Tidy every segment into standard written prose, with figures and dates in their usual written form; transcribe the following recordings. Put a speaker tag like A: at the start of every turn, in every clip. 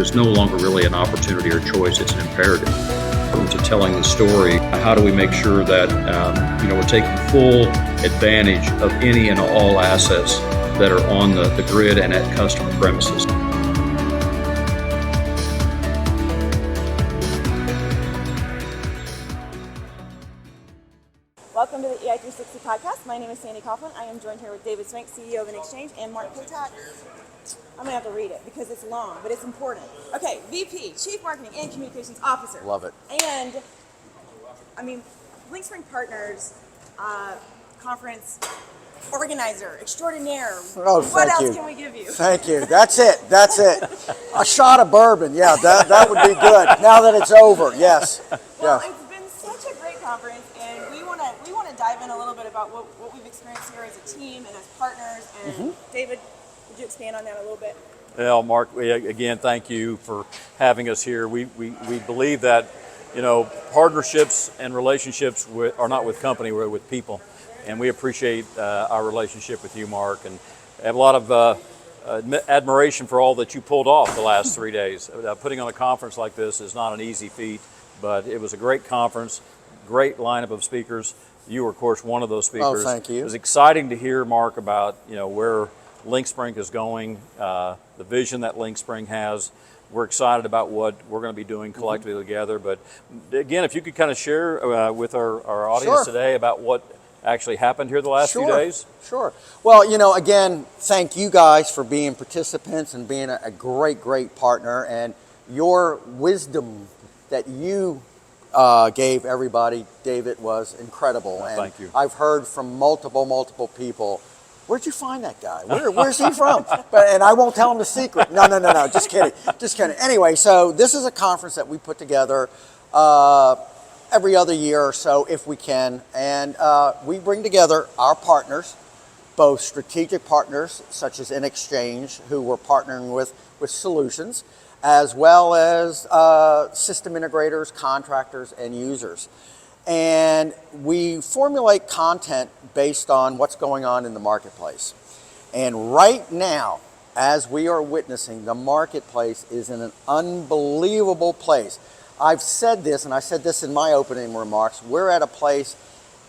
A: is no longer really an opportunity or choice, it's an imperative. To telling the story, how do we make sure that we're taking full advantage of any and all assets that are on the grid and at customer premises.
B: Welcome to the EI360 podcast. My name is Sandy Coughlin. I am joined here with David Swank, CEO of enx ei360, and Marc Petock. I'm going to have to read it because it's long, but it's important. Okay, VP, Chief Marketing and Communications Officer.
C: Love it.
B: And, Lynxspring Partners, conference organizer, extraordinaire.
C: Oh,
B: what else
C: you.
B: Can we give you?
C: Thank you. That's it. A shot of bourbon. Yeah, that would be good. Now that it's over, yes.
B: Well,
C: Yeah.
B: it's been such a great conference, and we want to dive in a little bit about what we've experienced here as a team and as partners. And David, would you expand on that a little bit?
D: Well, Mark, again, thank you for having us here. We believe that, partnerships and relationships are not with company, we're with people. And we appreciate our relationship with you, Mark, and have a lot of admiration for all that you pulled off the last 3 days. Putting on a conference like this is not an easy feat, but it was a great conference, great lineup of speakers. You were, of course, one of those speakers.
C: Oh, thank you.
D: It was exciting to hear, Mark, about where Lynxspring is going, the vision that Lynxspring has. We're excited about what we're going to be doing collectively together. But again, if you could kind of share with our audience today about what actually happened here the last few days.
C: Sure. Well, again, thank you guys for being participants and being a great, great partner. And your wisdom that you gave everybody, David, was incredible. And
D: thank you.
C: I've heard from multiple people. Where'd you find that guy? Where's he from? And I won't tell him the secret. No. Just kidding. Anyway, so this is a conference that we put together every other year or so, if we can. And we bring together our partners, both strategic partners, such as enx, who we're partnering with solutions, as well as system integrators, contractors, and users. And we formulate content based on what's going on in the marketplace. And right now, as we are witnessing, the marketplace is in an unbelievable place. I've said this, and I said this in my opening remarks, we're at a place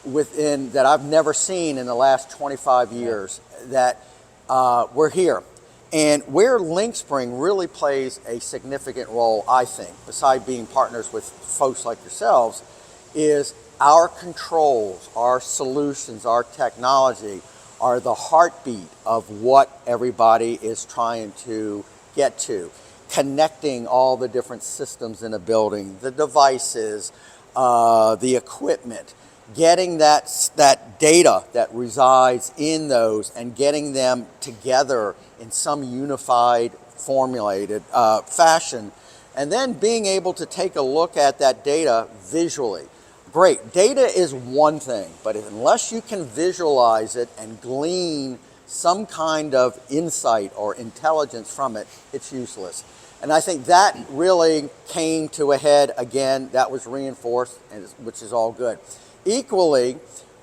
C: that I've never seen in the last 25 years that we're here. And where Lynxspring really plays a significant role, I think, besides being partners with folks like yourselves, is our controls, our solutions, our technology are the heartbeat of what everybody is trying to get to. Connecting all the different systems in a building, the devices, the equipment, getting that data that resides in those and getting them together in some unified, formulated fashion, and then being able to take a look at that data visually. Great, data is one thing, but unless you can visualize it and glean some kind of insight or intelligence from it, it's useless. And I think that really came to a head again. That was reinforced, which is all good. Equally,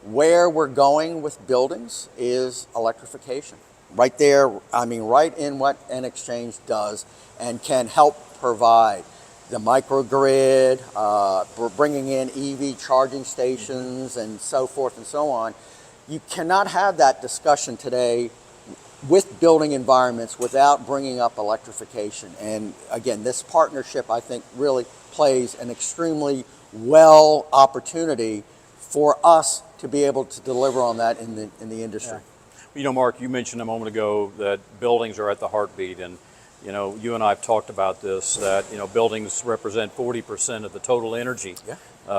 C: where we're going with buildings is electrification. Right there, right in what enx does and can help provide the microgrid, bringing in EV charging stations and so forth and so on. You cannot have that discussion today with building environments without bringing up electrification. And again, this partnership, I think, really plays an extremely well opportunity for us to be able to deliver on that in the industry.
D: Yeah. Mark, you mentioned a moment ago that buildings are at the heartbeat, and you and I have talked about this, that buildings represent 40% of the total energy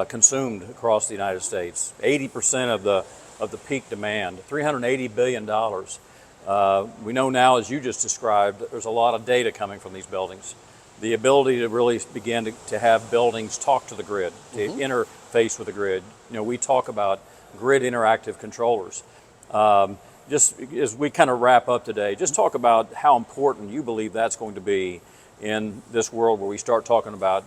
D: consumed across the United States, 80% of the peak demand, $380 billion. We know now, as you just described, that there's a lot of data coming from these buildings. The ability to really begin to have buildings talk to the grid, to interface with the grid. We talk about grid interactive controllers. Just as we kind of wrap up today, just talk about how important you believe that's going to be in this world where we start talking about,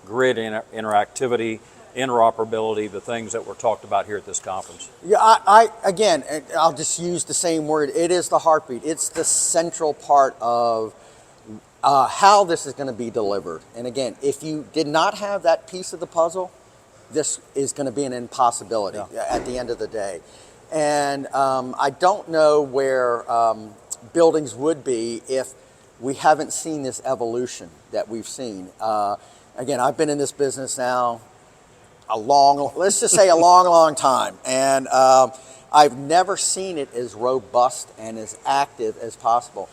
D: grid interactivity, interoperability, the things that were talked about here at this conference.
C: Yeah, again, I'll just use the same word. It is the heartbeat. It's the central part of how this is going to be delivered. And again, if you did not have that piece of the puzzle, this is going to be an impossibility at the end of the day. And I don't know where buildings would be if we haven't seen this evolution that we've seen. Again, I've been in this business now let's just say a long time. And I've never seen it as robust and as active as possible.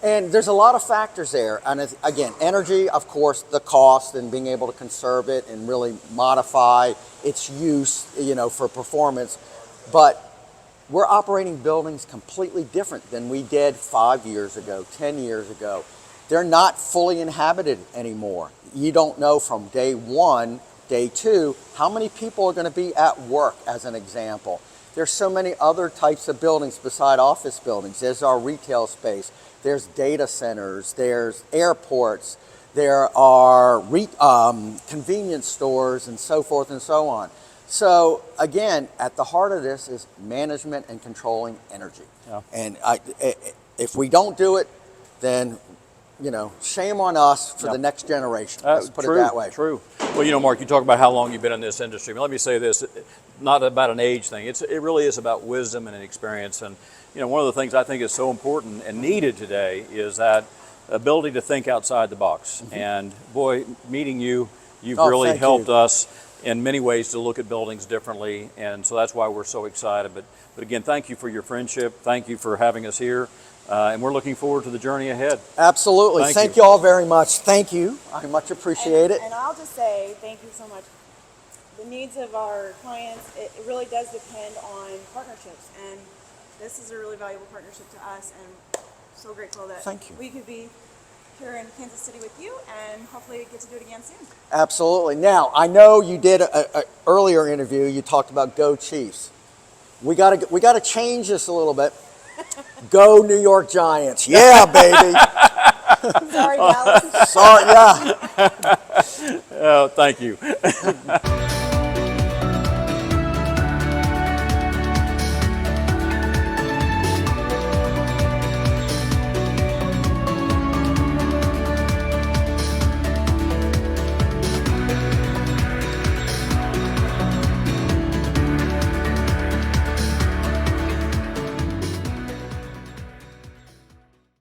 C: And there's a lot of factors there. And again, energy, of course, the cost and being able to conserve it and really modify its use, for performance. But we're operating buildings completely different than we did 5 years ago, 10 years ago. They're not fully inhabited anymore. You don't know from day one, day two, how many people are going to be at work, as an example. There's so many other types of buildings beside office buildings. There's our retail space. There's data centers. There's airports. There are convenience stores and so forth and so on. So again, at the heart of this is management and controlling energy.
D: Yeah.
C: And if we don't do it, then shame on us for the next generation. Let's put it that way.
D: True. Well, Mark, you talk about how long you've been in this industry. Let me say this, not about an age thing. It really is about wisdom and experience. And, one of the things I think is so important and needed today is that ability to think outside the box. Mm-hmm. And boy, meeting you've really helped us in many ways to look at buildings differently. And so that's why we're so excited. But again, thank you for your friendship. Thank you for having us here. And we're looking forward to the journey ahead.
C: Absolutely. Thank you all very much. Thank you. I much appreciate it.
B: And I'll just say thank you so much. The needs of our clients, it really does depend on partnerships. And this is a really valuable partnership to us. And so grateful that we could be here in Kansas City with you and hopefully get to do it again soon.
C: Absolutely. Now, I know you did an earlier interview. You talked about Go Chiefs. We got to change this a little bit. Go New York Giants. Yeah, baby.
B: Sorry, Dallas.
C: Sorry, yeah.
D: Oh, thank you.